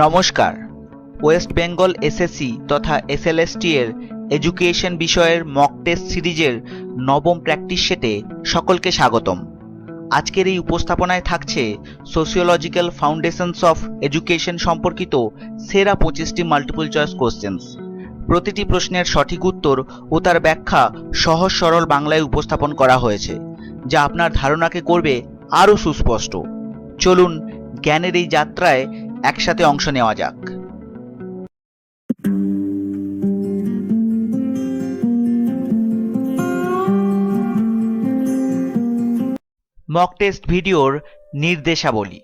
নমস্কার। West Bengal SSC তথা SLST এর এডুকেশন বিষয়ের মক টেস্ট সিরিজের নবম প্র্যাকটিস সেটে সকলকে স্বাগতম। আজকের এই উপস্থাপনায় থাকছে সোশিওলজিক্যাল ফাউন্ডেশনস অফ এডুকেশন সম্পর্কিত সেরা 25টি মাল্টিপল চয়েস কোশ্চেন্স। প্রতিটি প্রশ্নের সঠিক উত্তর ও তার ব্যাখ্যা সহজ সরল বাংলায় উপস্থাপন করা হয়েছে, যা আপনার ধারণাকে করবে আরও সুস্পষ্ট। চলুন জ্ঞানের এই যাত্রায় একসাথে অংশ নেওয়া যাক। মক টেস্ট ভিডিওর নির্দেশাবলী।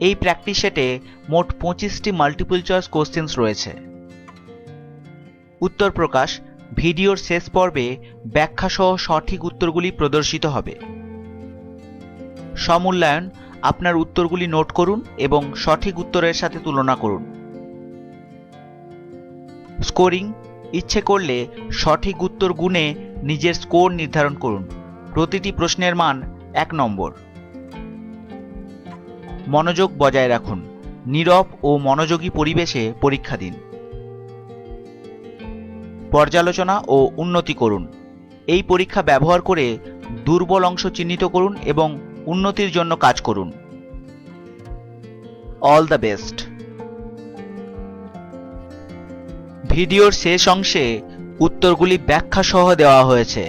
এই প্র্যাকটিস সেটে মোট 25টি মাল্টিপল চয়েস কোশ্চেন্স রয়েছে। উত্তর প্রকাশ ভিডিওর শেষ পর্বে ব্যাখ্যাসহ সঠিক উত্তরগুলি প্রদর্শিত হবে। সমূল্যায়ন, আপনার উত্তরগুলি নোট করুন এবং সঠিক উত্তরের সাথে তুলনা করুন। স্কোরিং, ইচ্ছে করলে সঠিক উত্তর গুণে নিজের স্কোর নির্ধারণ করুন। প্রতিটি প্রশ্নের মান 1 নম্বর। মনোযোগ বজায় রাখুন। নীরব ও মনোযোগী পরিবেশে পরীক্ষা দিন। পর্যালোচনা ও উন্নতি করুন। এই পরীক্ষা ব্যবহার করে দুর্বল অংশ চিহ্নিত করুন এবং উন্নতির জন্য কাজ করুন। All the best. ভিডিওর শেষ অংশে উত্তরগুলি ব্যাখ্যা সহ দেওয়া হয়েছে।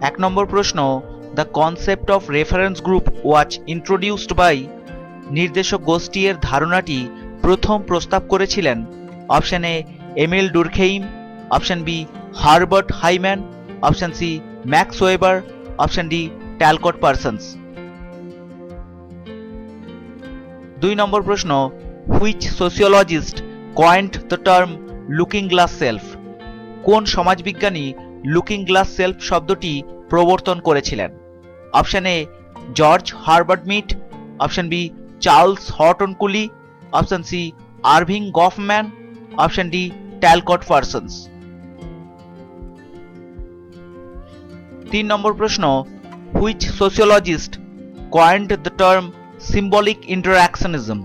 1 নম্বর প্রশ্ন, the concept of reference group was introduced by. নির্দেশক গোষ্ঠী এর ধারণাটি প্রথম প্রস্তাব করেছিলেন। Option A Emile Durkheim, option B Herbert Hyman, option C Max Weber, option D Talcott Parsons. 2 নম্বর প্রশ্ন, which sociologist coined the term looking glass self. কোন সমাজবিজ্ঞানী লুকিং গ্লাস সেলফ শব্দটি প্রবর্তন করেছিলেন? Option A George Herbert Mead, option B Charles Horton Cooley, option C Erving Goffman, option D Talcott Parsons. 3 নম্বর প্রশ্ন, which sociologist coined the term symbolic interactionism.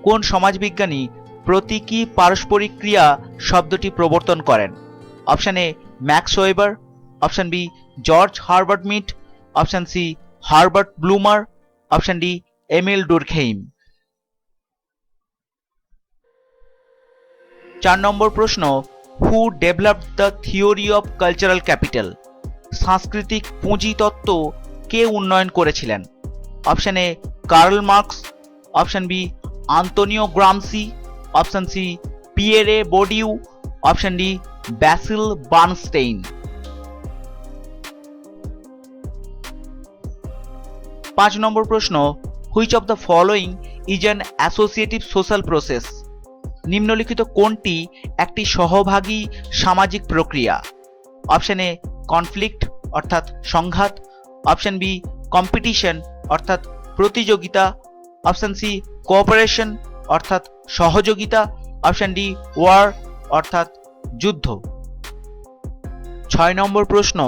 কোন সমাজবিজ্ঞানী প্রতীকী পারস্পরিক ক্রিয়া শব্দটি প্রবর্তন করেন? Option A Max Weber, option B George Herbert Mead, option C Herbert Blumer, option D Emile Durkheim. 4 নম্বর প্রশ্ন, who developed the theory of cultural capital. সাংস্কৃতিক পুঁজি তত্ত্ব কে উন্নয়ন করেছিলেন? Option A Karl Marx, option B Antonio Gramsci, option C Pierre Bourdieu, option D Basil Bernstein. 5 নম্বর প্রশ্ন, which of the following is an associative social process. নিম্নলিখিত কোনটি একটি সহভাগী সামাজিক প্রক্রিয়া? অপশন এ কনফ্লিক্ট অর্থাৎ সংঘাত, অপশন বি কম্পিটিশন অর্থাৎ প্রতিযোগিতা, অপশন সি কোঅপারেশন অর্থাৎ সহযোগিতা, অপশন ডি ওয়ার অর্থাৎ যুদ্ধ। 6 নম্বর প্রশ্ন,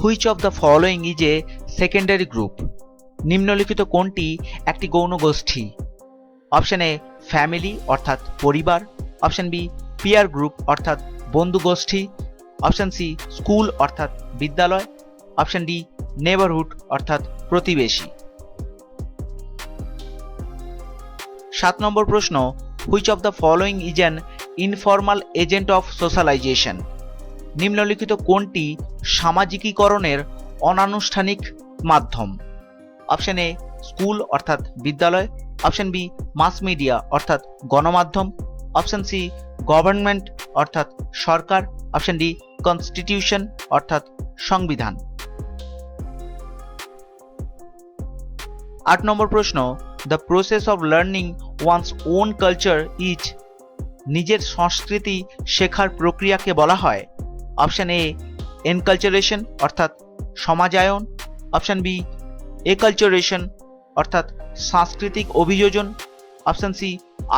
which of the following is a secondary group. নিম্নলিখিত কোনটি একটি গৌণ গোষ্ঠী? অপশন এ ফ্যামিলি অর্থাৎ পরিবার, অপশন বি পিয়ার গ্রুপ অর্থাৎ বন্ধু গোষ্ঠী, অপশন সি স্কুল অর্থাৎ বিদ্যালয়, অপশন ডি নেবারহুড অর্থাৎ প্রতিবেশী। 7 নম্বর প্রশ্ন, which of the following is an informal agent of socialisation. নিম্নলিখিত কোনটি সামাজিকীকরণের অনানুষ্ঠানিক মাধ্যম? অপশন এ স্কুল অর্থাৎ বিদ্যালয়, অপশন বি মাস মিডিয়া অর্থাৎ গণমাধ্যম, অপশন সি গভর্নমেন্ট অর্থাৎ সরকার, অপশন ডি কনস্টিটিউশন অর্থাৎ সংবিধান। 8 নম্বর প্রশ্ন, the process of learning one's own culture is. নিজের সংস্কৃতি শেখার প্রক্রিয়াকে বলা হয়। অপশন এ এনকালচারেশন অর্থাৎ সমাজায়ন, অপশন বি একালচারেশন অর্থাৎ সাংস্কৃতিক অভিযোজন, অপশন সি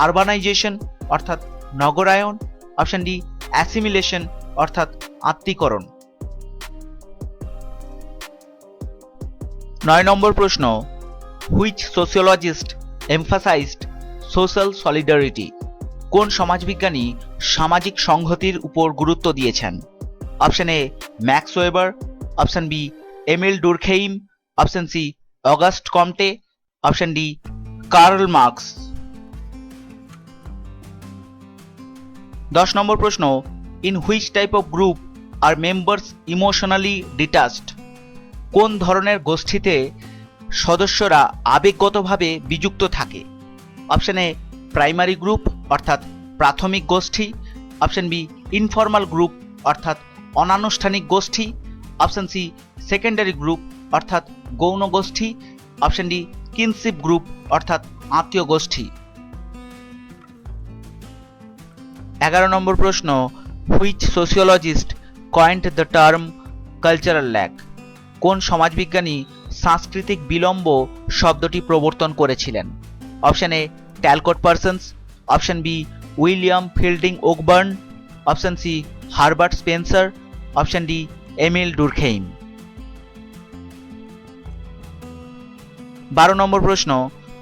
আরবানাইজেশন অর্থাৎ নগরায়ন, অপশন ডি অ্যাসিমিলেশন অর্থাৎ আত্মীকরণ। 9 নম্বর প্রশ্ন, which sociologist emphasised social solidarity? কোন সমাজবিজ্ঞানী সামাজিক সংহতির উপর গুরুত্ব দিয়েছেন? Option A Max Weber, option B Emile Durkheim, option C Auguste Comte, option D Karl Marx. 10 নম্বর প্রশ্ন, in which type of group are members emotionally detached? কোন ধরনের গোষ্ঠীতে সদস্যরা আবেগগতভাবে বিযুক্ত থাকে? অপশন এ প্রাইমারি গ্রুপ অর্থাৎ প্রাথমিক গোষ্ঠী, অপশন বি ইনফর্মাল গ্রুপ অর্থাৎ অনানুষ্ঠানিক গোষ্ঠী, অপশন সি সেকেন্ডারি গ্রুপ অর্থাৎ গৌণ গোষ্ঠী, অপশন ডি কিনশিপ গ্রুপ অর্থাৎ আত্মীয় গোষ্ঠী। 11 নম্বর প্রশ্ন, which sociologist coined the term cultural lag? কোন সমাজবিজ্ঞানী সাংস্কৃতিক বিলম্ব শব্দটি প্রবর্তন করেছিলেন? Option A Talcott Parsons, option B William Fielding Ogburn, option C Herbert Spencer, option D Emile Durkheim. 12 নম্বর প্রশ্ন,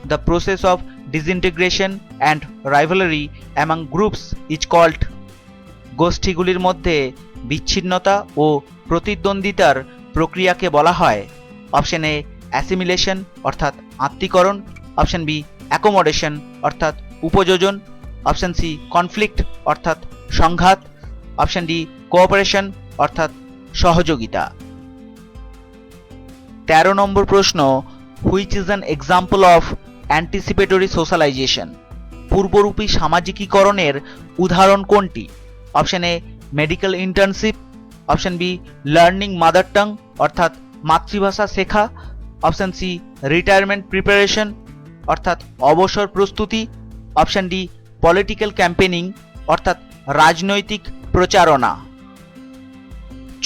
the process of disintegration and rivalry among groups is called? গোষ্ঠীগুলির মধ্যে বিচ্ছিন্নতা ও প্রতিদ্বন্দ্বিতার প্রক্রিয়াকে বলা হয়? অপশন এ অ্যাসিমিলেশন অর্থাৎ আত্মীকরণ, অপশন বি অ্যাকোমোডেশন অর্থাৎ উপযোজন, অপশন সি কনফ্লিক্ট অর্থাৎ সংঘাত, অপশন ডি কোঅপারেশন অর্থাৎ সহযোগিতা। 13 নম্বর প্রশ্ন, which is an example of anticipatory socialisation? পূর্বরূপী সামাজিকীকরণের উদাহরণ কোনটি? Option A medical internship, option B learning mother tongue অর্থাৎ মাতৃভাষা শেখা, অপশন সি রিটায়ারমেন্ট প্রিপারেশন অর্থাৎ অবসর প্রস্তুতি, অপশন ডি পলিটিক্যাল ক্যাম্পেনিং অর্থাৎ রাজনৈতিক প্রচারণা।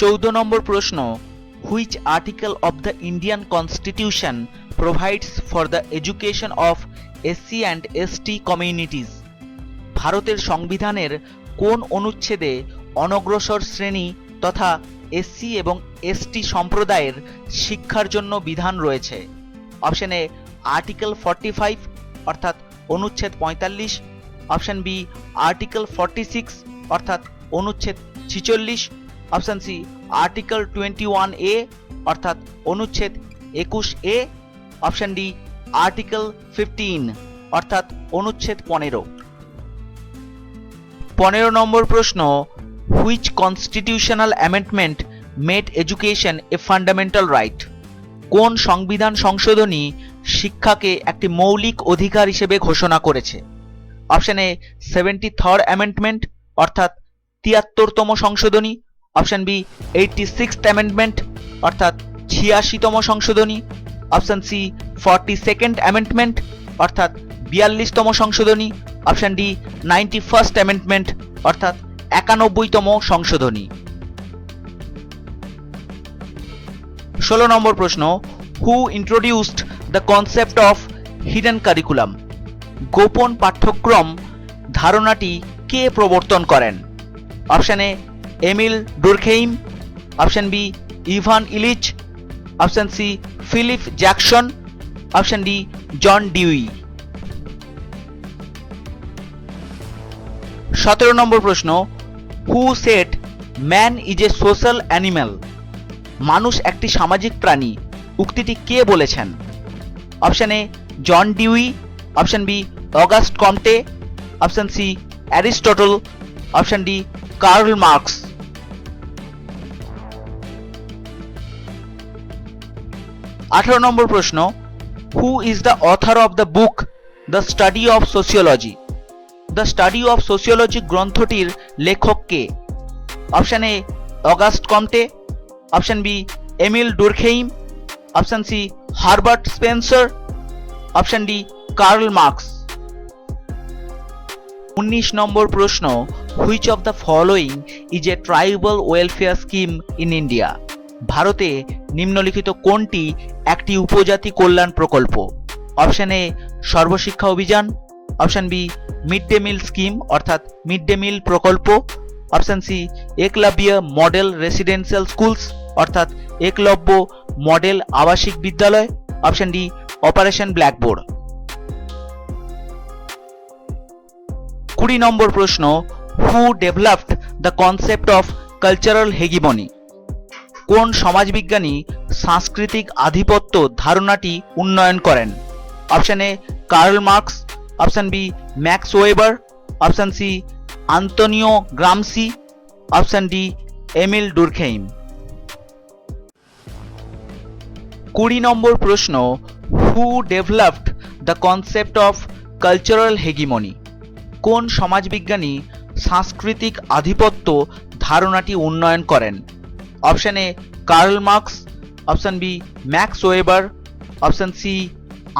14 নম্বর প্রশ্ন, which article of the Indian constitution provides for the education of SC and ST communities? ভারতের সংবিধানের কোন অনুচ্ছেদে অনগ্রসর শ্রেণী তথা এসসি এবং এসটি সম্প্রদায়ের শিক্ষার জন্য বিধান রয়েছে? অপশন এ আর্টিকেল 45 অর্থাৎ অনুচ্ছেদ 45, অপশন বি আর্টিকেল 46 অর্থাৎ অনুচ্ছেদ 46, অপশন সি আর্টিকেল 21A অর্থাৎ অনুচ্ছেদ 21A, অপশন ডি আর্টিকেল 15 অর্থাৎ অনুচ্ছেদ 15। 15 নম্বর প্রশ্ন, which constitutional amendment made education a fundamental right? কোন সংবিধান সংশোধনী শিক্ষাকে একটি মৌলিক অধিকার হিসেবে ঘোষণা করেছে? অপশন এ 73rd অ্যামেন্ডমেন্ট অর্থাৎ 73তম সংশোধনী, অপশন বি 86th অ্যামেন্ডমেন্ট অর্থাৎ 86তম সংশোধনী, অপশন সি 42nd অ্যামেন্ডমেন্ট অর্থাৎ 42তম সংশোধনী, অপশন ডি 91st অ্যামেন্ডমেন্ট অর্থাৎ 91তম সংশোধনী। 16 নম্বর প্রশ্ন, who introduced the concept of hidden curriculum? গোপন পাঠ্যক্রম ধারণাটি কে প্রবর্তন করেন? Option A Emile Durkheim, option B Ivan Illich, option C Philip Jackson, option D John Dewey. 17 নম্বর প্রশ্ন, who said man is a social animal? মানুষ একটি সামাজিক প্রাণী উক্তিটি কে বলেছেন? Option A John Dewey, option B Auguste Comte, option C Aristotle, option D Karl Marx. 18 নম্বর প্রশ্ন, who is the author of the book the study of sociology? The study of sociology গ্রন্থটির লেখক কে? Option A Auguste Comte, option B Emile Durkheim, option C Herbert Spencer, option D Karl Marx. 19 নম্বর প্রশ্ন, which of the following is a tribal welfare scheme in India? ভারতে নিম্নলিখিত কোনটি একটি উপজাতি কল্যাণ প্রকল্প? Option A Sarva Shiksha Abhiyan, option B mid day meal scheme অর্থাৎ mid day meal প্রকল্প, option C Eklavya model residential schools অর্থাৎ একলব্য মডেল আবাসিক বিদ্যালয়, অপশন ডি অপারেশন ব্ল্যাকবোর্ড। 20 নম্বর প্রশ্ন, who developed the concept of cultural hegemony? কোন সমাজবিজ্ঞানী সাংস্কৃতিক আধিপত্য ধারণাটি উন্নয়ন করেন? Option A Karl Marx, option B Max Weber, option C Antonio Gramsci, option D Emile Durkheim. 20 নম্বর প্রশ্ন, who developed the concept of cultural hegemony? কোন সমাজবিজ্ঞানী সাংস্কৃতিক আধিপত্য ধারণাটি উন্নয়ন করেন? Option A Karl Marx, option B Max Weber, option C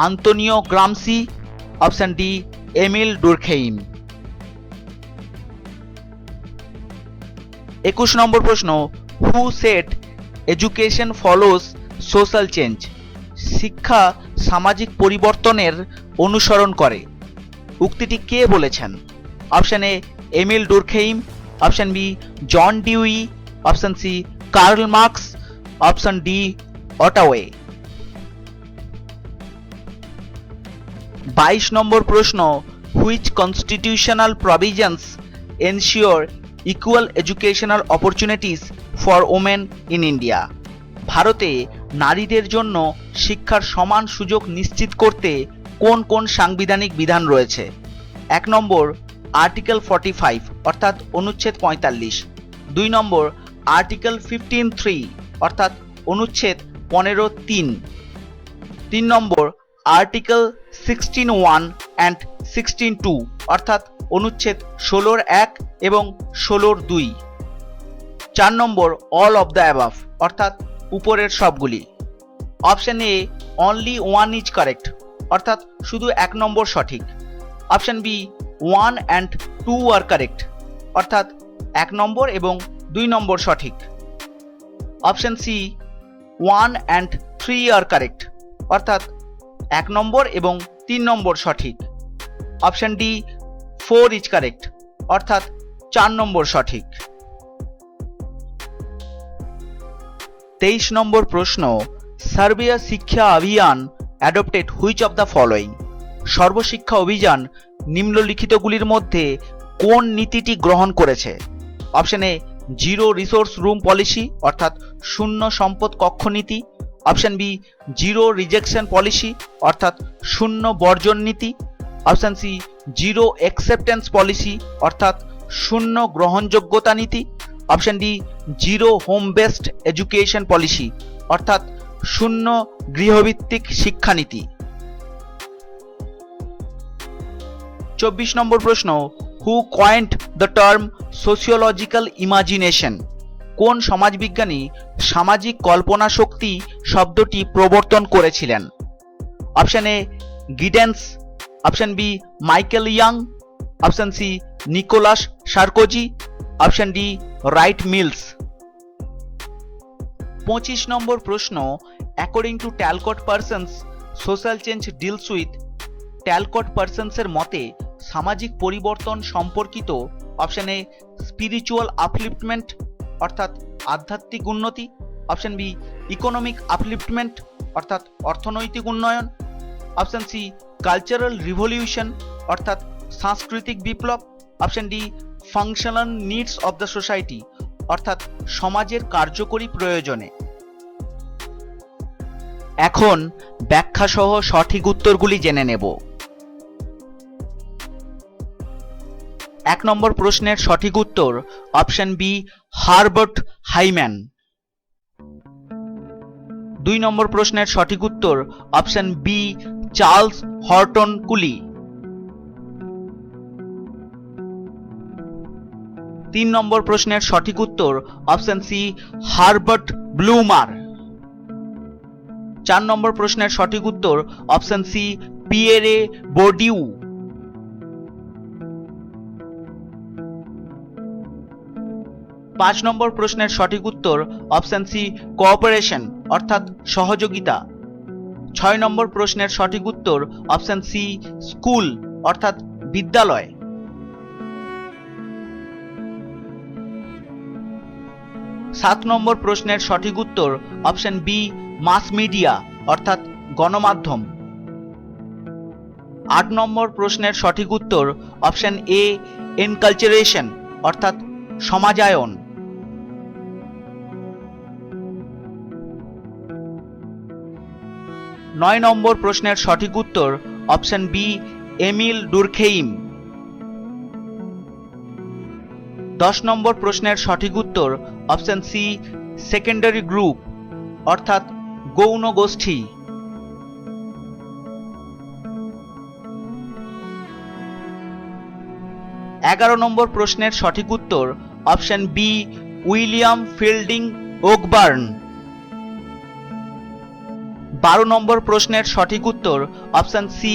Antonio Gramsci, option D Emile Durkheim. 21 নম্বর প্রশ্ন, who said education follows social change? শিক্ষা সামাজিক পরিবর্তনের অনুসরণ করে। উক্তিটি কে বলেছেন? Option A Emile Durkheim, option B John Dewey, option C Karl Marx, option D Ottaway. 22 নম্বর প্রশ্ন, which constitutional provisions ensure equal educational opportunities for women in India? ভারতে নারীদের জন্য শিক্ষার সমান সুযোগ নিশ্চিত করতে কোন কোন সাংবিধানিক বিধান রয়েছে? 1 নম্বর আর্টিকেল 45 অর্থাৎ অনুচ্ছেদ 45, 2 নম্বর আর্টিকেল 15(3) অর্থাৎ অনুচ্ছেদ 15(3), 3 নম্বর আর্টিকেল 16(1) অ্যান্ড 16(2) অর্থাৎ অনুচ্ছেদ 16(1) এবং 16(2), 4 নম্বর অল অফ দ্য অ্যাবাভ অর্থাৎ উপরের সবগুলি। Option A only one is correct অর্থাৎ শুধু 1 নম্বর সঠিক। Option B 1 and 2 are correct অর্থাৎ 1 নম্বর এবং 2 নম্বর সঠিক। Option C 1 and 3 are correct অর্থাৎ 1 নম্বর এবং 3 নম্বর সঠিক। অপশন ডি 4 ইজ কারেক্ট অর্থাৎ 4 নম্বর সঠিক। 23 নম্বর প্রশ্ন, Sarva Shiksha Abhiyan adopted which of the following? Sarva Shiksha Abhiyan নিম্নলিখিতগুলির মধ্যে কোন নীতিটি গ্রহণ করেছে? Option A zero resource room policy অর্থাৎ শূন্য সম্পদ কক্ষ নীতি, option B zero rejection policy অর্থাৎ শূন্য বর্জন নীতি, option C zero acceptance policy অর্থাৎ শূন্য গ্রহণযোগ্যতা নীতি, option D zero home based education policy অর্থাৎ শূন্য গৃহভিত্তিক শিক্ষানীতি। 24 নম্বর প্রশ্ন, who coined the term sociological imagination? কোন সমাজবিজ্ঞানী সামাজিক কল্পনা শক্তি শব্দটি প্রবর্তন করেছিলেন? Option A Giddens, option B Michael Young, option C Nicolas Sarkozy, option D Wright Mills. 25 নম্বর প্রশ্ন, according to Talcott Parsons social change deals with? Talcott পার্সনসের মতে সামাজিক পরিবর্তন সম্পর্কিত অপশন এ স্পিরিচুয়াল আপলিফটমেন্ট অর্থাৎ আধ্যাত্মিক উন্নতি, অপশন বি ইকোনমিক আপলিফটমেন্ট অর্থাৎ অর্থনৈতিক উন্নয়ন, অপশন সি কালচারাল রিভলিউশন অর্থাৎ সাংস্কৃতিক বিপ্লব, option D functional needs of the society অর্থাৎ সমাজের কার্যকরী প্রয়োজনে। এখন ব্যাখ্যা সহ সঠিক উত্তরগুলি জেনে নেব। 1 নম্বর প্রশ্নের সঠিক উত্তর অপশন বি হারবার্ট হাইম্যান। 2 নম্বর প্রশ্নের সঠিক উত্তর অপশন বি চার্লস হর্টন কুলি। 3 নম্বর প্রশ্নের সঠিক উত্তর অপশন সি হারবার্ট ব্লুমার। 4 নম্বর প্রশ্নের সঠিক উত্তর অপশন সি পিয়েরে বোর্ডিউ। 5 নম্বর প্রশ্নের সঠিক উত্তর অপশন সি কোঅপারেশন অর্থাৎ সহযোগিতা। 6 নম্বর প্রশ্নের সঠিক উত্তর অপশন সি স্কুল অর্থাৎ বিদ্যালয়। 7 নম্বর প্রশ্নের সঠিক উত্তর অপশন বি মাস মিডিয়া অর্থাৎ গণমাধ্যম। 8 নম্বর প্রশ্নের সঠিক উত্তর অপশন এ এনকালচারেশন অর্থাৎ সমাজায়ন। 9 নম্বর প্রশ্নের সঠিক উত্তর অপশন বি এমিল ডুরখেইম। 10 নম্বর প্রশ্নের সঠিক উত্তর অপশন সি সেকেন্ডারি গ্রুপ অর্থাৎ গৌণ গোষ্ঠী। 11 নম্বর প্রশ্নের সঠিক উত্তর অপশন বি উইলিয়াম ফিল্ডিং ওকবার্ন। 12 নম্বর প্রশ্নের সঠিক উত্তর অপশন সি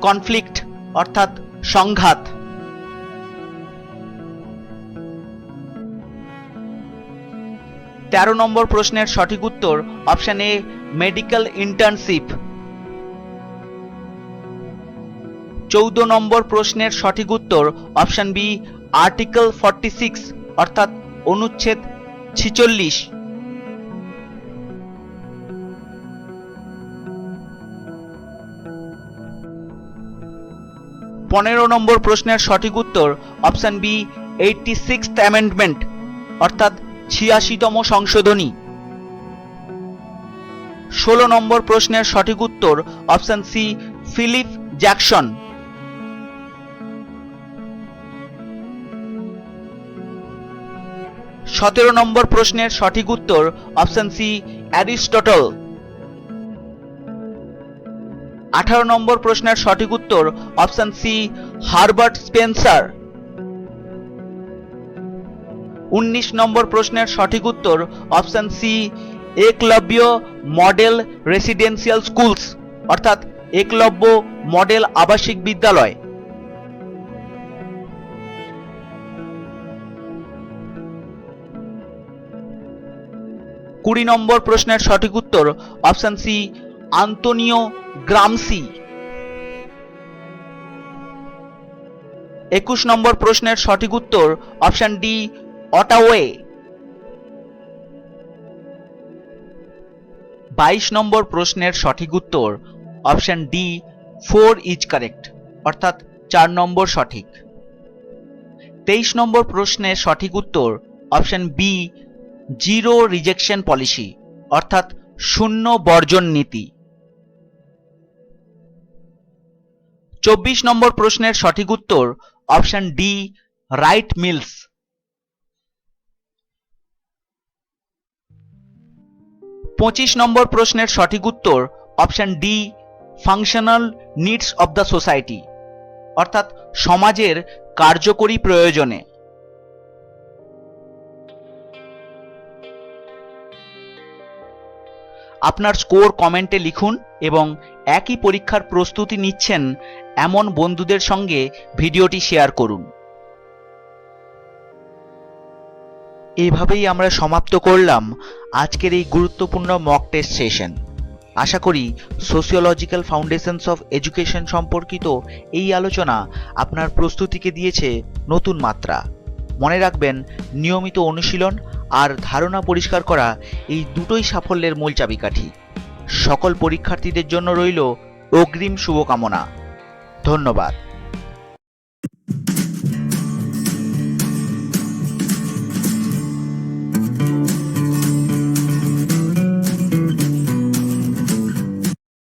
কনফ্লিক্ট অর্থাৎ সংঘাত। 13 নম্বর প্রশ্নের সঠিক উত্তর অপশন এ মেডিকেল ইন্টার্নশিপ। 14 নম্বর প্রশ্নের সঠিক উত্তর অপশন বি আর্টিকেল 46 অর্থাৎ অনুচ্ছেদ 46। 15 নম্বর প্রশ্নের সঠিক উত্তর অপশন বি 86th অ্যামেন্ডমেন্ট অর্থাৎ 86তম সংশোধনী। 16 নম্বর প্রশ্নের সঠিক উত্তর অপশন সি ফিলিপ জ্যাকসন। 17 নম্বর প্রশ্নের সঠিক উত্তর অপশন সি অ্যারিস্টটল। 18 নম্বর প্রশ্নের সঠিক উত্তর অপশন সি হার্বার্ট স্পেন্সার। 19 নম্বর প্রশ্নের সঠিক উত্তর option C Eklavya model residential schools অর্থাৎ একলব্য মডেল আবাসিক বিদ্যালয়। 20 নম্বর প্রশ্নের সঠিক উত্তর অপশন সি আন্তোনিও গ্রামসি। 21 নম্বর প্রশ্নের সঠিক উত্তর অপশন ডি অটাওয়ে। 22 নম্বর প্রশ্নের সঠিক উত্তর অপশন ডি 4 ইজ কারেক্ট অর্থাৎ 4 নম্বর সঠিক। 23 নম্বর প্রশ্নের সঠিক উত্তর option B zero rejection policy অর্থাৎ শূন্য বর্জন নীতি। 24 নম্বর প্রশ্নের সঠিক উত্তর অপশন ডি রাইট মিলস। 25 নম্বর প্রশ্নের সঠিক উত্তর option D functional needs of the society অর্থাৎ সমাজের কার্যকরী প্রয়োজনে। আপনার স্কোর কমেন্টে লিখুন এবং একই পরীক্ষার প্রস্তুতি নিচ্ছেন এমন বন্ধুদের সঙ্গে ভিডিওটি শেয়ার করুন। এভাবেই আমরা সমাপ্ত করলাম আজকের এই গুরুত্বপূর্ণ মক টেস্ট সেশন। আশা করি সোশিওলজিক্যাল ফাউন্ডেশনস অফ এডুকেশন সম্পর্কিত এই আলোচনা আপনার প্রস্তুতিকে দিয়েছে নতুন মাত্রা। মনে রাখবেন, নিয়মিত অনুশীলন আর ধারণা পরিষ্কার করা এই দুটোই সাফল্যের মূল চাবিকাঠি। সকল পরীক্ষার্থীদের জন্য রইল অগ্রিম শুভকামনা। ধন্যবাদ।